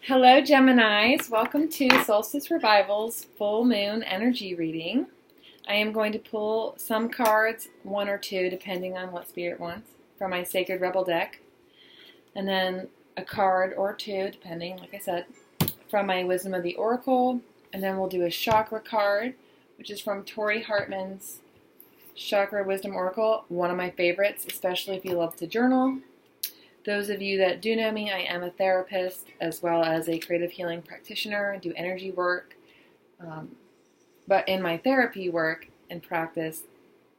Hello, Geminis. Welcome to Soulstice Revival's full moon energy reading. I am going to pull some cards, one or two, depending on what Spirit wants, from my Sacred Rebel deck. And then a card or two, depending, like I said, from my Wisdom of the Oracle. And then we'll do a chakra card, which is from Tori Hartman's Chakra Wisdom Oracle, one of my favorites, especially if you love to journal. Those of you that do know me, I am a therapist as well as a creative healing practitioner. I do energy work. But in my therapy work and practice,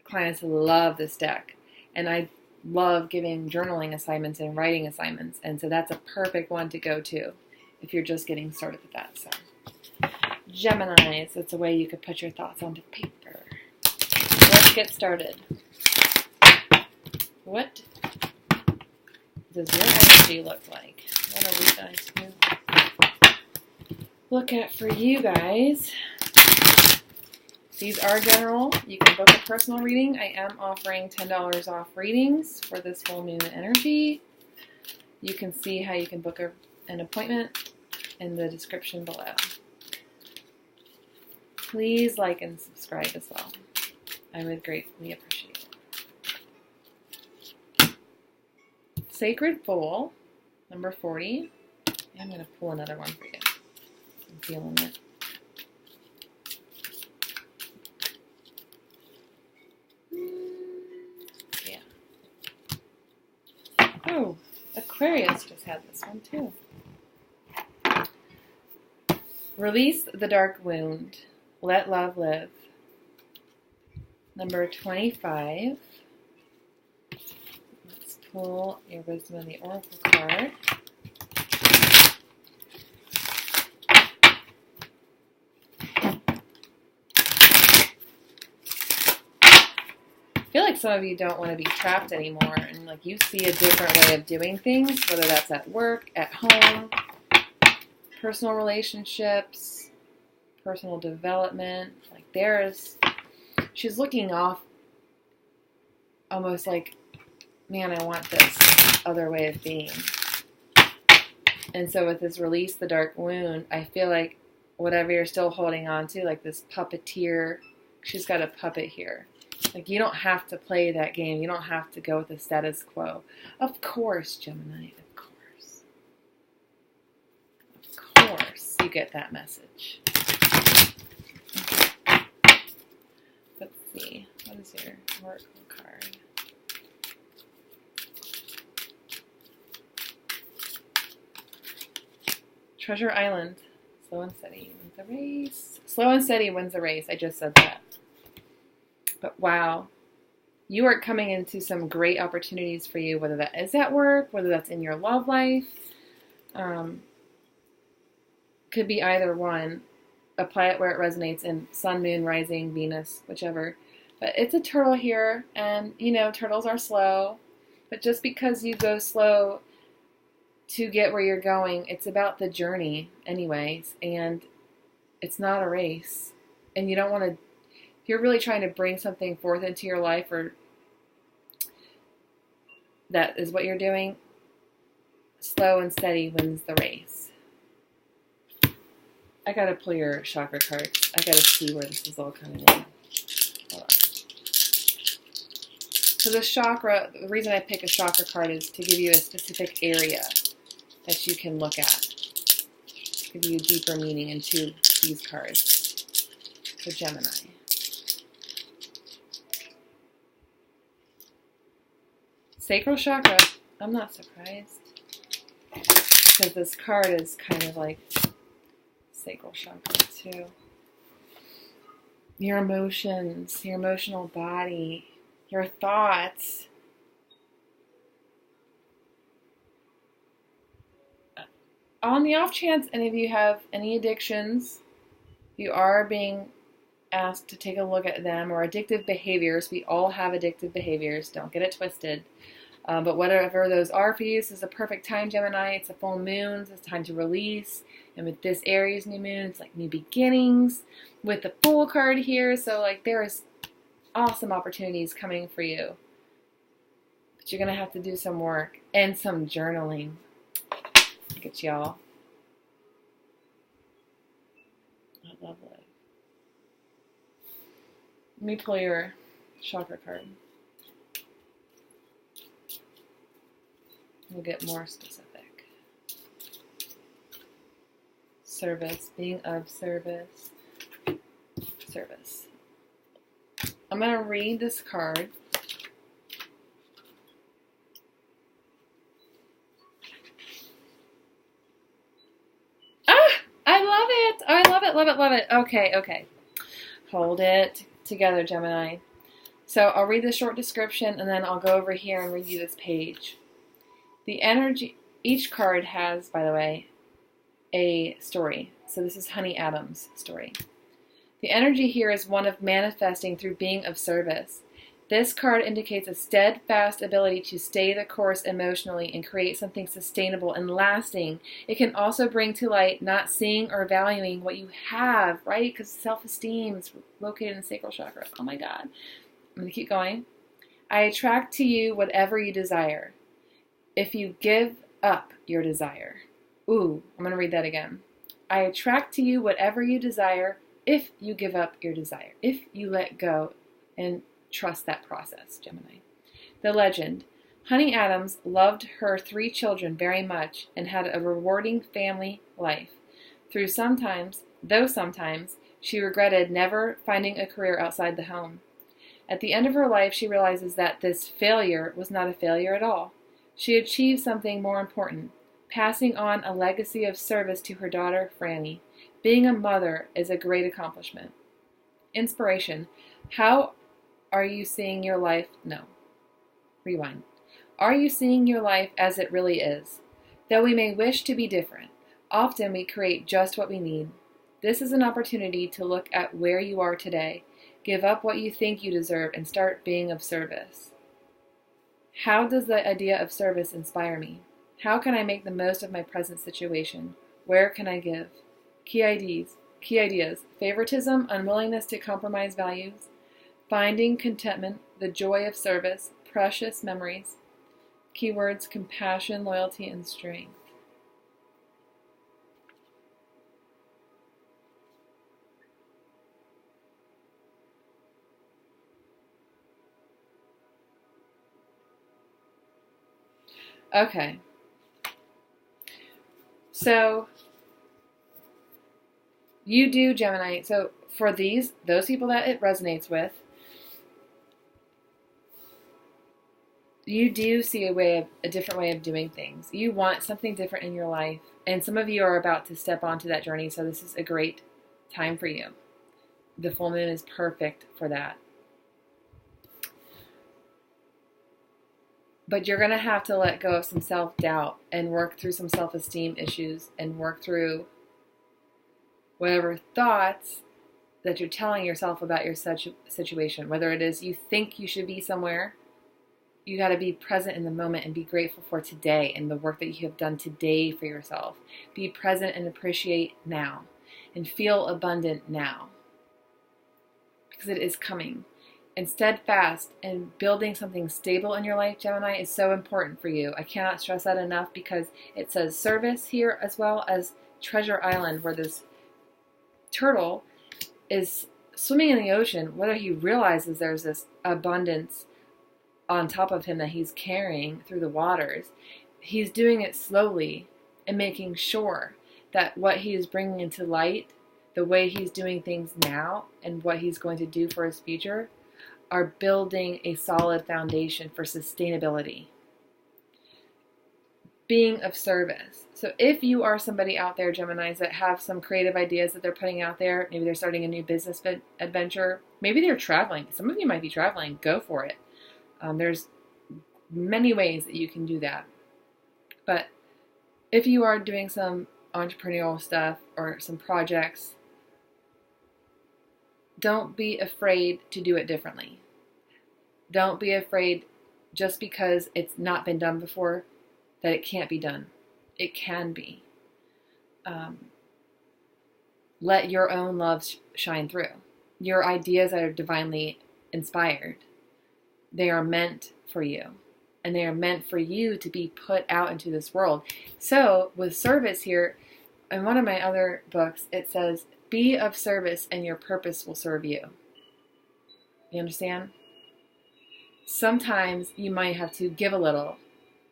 clients love this deck. And I love giving journaling assignments and writing assignments. And so that's a perfect one to go to if you're just getting started with that. So, Geminis, that's a way you could put your thoughts onto paper. Let's get started. What does your energy look like? What are we going to look at for you guys? These are general. You can book a personal reading. I am offering $10 off readings for this full moon energy. You can see how you can book an appointment in the description below. Please like and subscribe as well. I would greatly appreciate it. Sacred Fool, number 40. I'm going to pull another one for you. I'm feeling it. Yeah. Oh, Aquarius just had this one too. Release the dark wound. Let love live. Number 25. Pull your Wisdom of the Oracle card. I feel like some of you don't want to be trapped anymore, and like you see a different way of doing things, whether that's at work, at home, personal relationships, personal development. Like she's looking off almost like, man, I want this other way of being. And so with this Release the Dark Wound, I feel like whatever you're still holding on to, like this puppeteer, she's got a puppet here. Like you don't have to play that game. You don't have to go with the status quo. Of course, Gemini, of course. Of course you get that message. Okay. Let's see. What is your Oracle card? Treasure Island. Slow and steady wins the race. Slow and steady wins the race. I just said that. But wow. You are coming into some great opportunities for you, whether that is at work, whether that's in your love life. Could be either one. Apply it where it resonates in Sun, Moon, Rising, Venus, whichever. But it's a turtle here, and you know, turtles are slow. But just because you go slow to get where you're going, it's about the journey anyways, and it's not a race. And you don't want to, if you're really trying to bring something forth into your life, or that is what you're doing, slow and steady wins the race. I gotta pull your chakra cards. I gotta see where this is all coming in. Hold on. So the chakra, the reason I pick a chakra card is to give you a specific area that you can look at. Give you a deeper meaning into these cards. For Gemini. Sacral chakra. I'm not surprised. Because this card is kind of like sacral chakra too. Your emotions, your emotional body, your thoughts. On the off chance any of you have any addictions, you are being asked to take a look at them, or addictive behaviors. We all have addictive behaviors. Don't get it twisted. But whatever those are for you, this is a perfect time, Gemini. It's a full moon. It's time to release. And with this Aries new moon, it's like new beginnings. With the Fool card here, so like there's awesome opportunities coming for you. But you're going to have to do some work and some journaling. Look at y'all. Lovely. Let me pull your chakra card. We'll get more specific. Service, being of service. Service. I'm going to read this card. I love it. I love it, love it, love it. Okay. Hold it together, Gemini. So I'll read the short description and then I'll go over here and read you this page. The energy, each card has, by the way, a story. So this is Honey Adams' story. The energy here is one of manifesting through being of service. This card indicates a steadfast ability to stay the course emotionally and create something sustainable and lasting. It can also bring to light not seeing or valuing what you have, right? Because self-esteem is located in the sacral chakra. Oh my God. I'm going to keep going. I attract to you whatever you desire. If you give up your desire. Ooh, I'm going to read that again. I attract to you whatever you desire if you give up your desire. If you let go and trust that process, Gemini. The legend. Honey Adams loved her 3 children very much and had a rewarding family life. Though sometimes, she regretted never finding a career outside the home. At the end of her life, she realizes that this failure was not a failure at all. She achieved something more important, passing on a legacy of service to her daughter, Franny. Being a mother is a great accomplishment. Inspiration. How are you seeing your life? No. Rewind. Are you seeing your life as it really is? Though we may wish to be different, often we create just what we need. This is an opportunity to look at where you are today, give up what you think you deserve, and start being of service. How does the idea of service inspire me? How can I make the most of my present situation? Where can I give? Key ideas. Favoritism, unwillingness to compromise values. Finding contentment, the joy of service, precious memories. Keywords, compassion, loyalty, and strength. Okay. So, you do, Gemini. So, for those people that it resonates with, you do see a different way of doing things. You want something different in your life. And some of you are about to step onto that journey, so this is a great time for you. The full moon is perfect for that. But you're going to have to let go of some self-doubt and work through some self-esteem issues and work through whatever thoughts that you're telling yourself about your situation. Whether it is you think you should be somewhere, you got to be present in the moment and be grateful for today and the work that you have done today for yourself. Be present and appreciate now and feel abundant now because it is coming. And steadfast and building something stable in your life, Gemini, is so important for you. I cannot stress that enough because it says service here as well as Treasure Island, where this turtle is swimming in the ocean. Whether he realizes there's this abundance on top of him that he's carrying through the waters, he's doing it slowly and making sure that what he is bringing into light, the way he's doing things now and what he's going to do for his future, are building a solid foundation for sustainability. Being of service. So if you are somebody out there, Geminis, that have some creative ideas that they're putting out there, maybe they're starting a new business adventure, maybe they're traveling. Some of you might be traveling. Go for it. There's many ways that you can do that. But if you are doing some entrepreneurial stuff or some projects, don't be afraid to do it differently. Don't be afraid just because it's not been done before that it can't be done. It can be. Let your own love shine through. Your ideas that are divinely inspired, they are meant for you. And they are meant for you to be put out into this world. So with service here, in one of my other books, it says Be of service and your purpose will serve you. You understand? Sometimes you might have to give a little,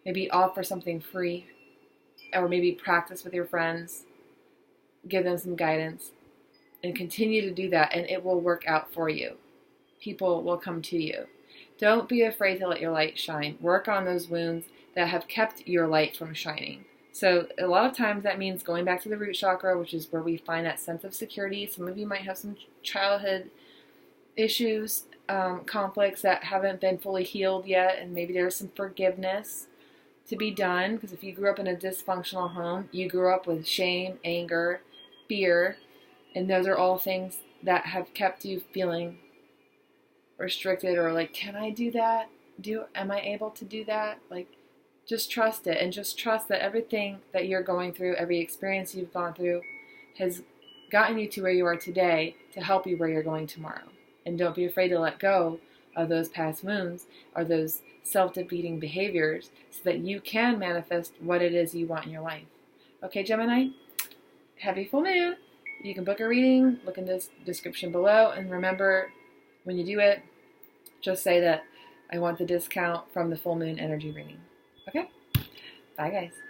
maybe offer something free, or maybe practice with your friends, give them some guidance, and continue to do that, and it will work out for you. People will come to you. Don't be afraid to let your light shine. Work on those wounds that have kept your light from shining. So a lot of times that means going back to the root chakra, which is where we find that sense of security. Some of you might have some childhood issues, conflicts that haven't been fully healed yet, and maybe there's some forgiveness to be done, because if you grew up in a dysfunctional home, you grew up with shame, anger, fear, and those are all things that have kept you feeling restricted, or like, can I do that? Am I able to do that? Like, just trust it, and just trust that everything that you're going through, every experience you've gone through, has gotten you to where you are today to help you where you're going tomorrow. And don't be afraid to let go of those past wounds or those self-defeating behaviors so that you can manifest what it is you want in your life. Okay, Gemini? Happy full moon. You can book a reading. Look in this description below. And remember, when you do it, just say that I want the discount from the full moon energy reading. Okay? Bye, guys.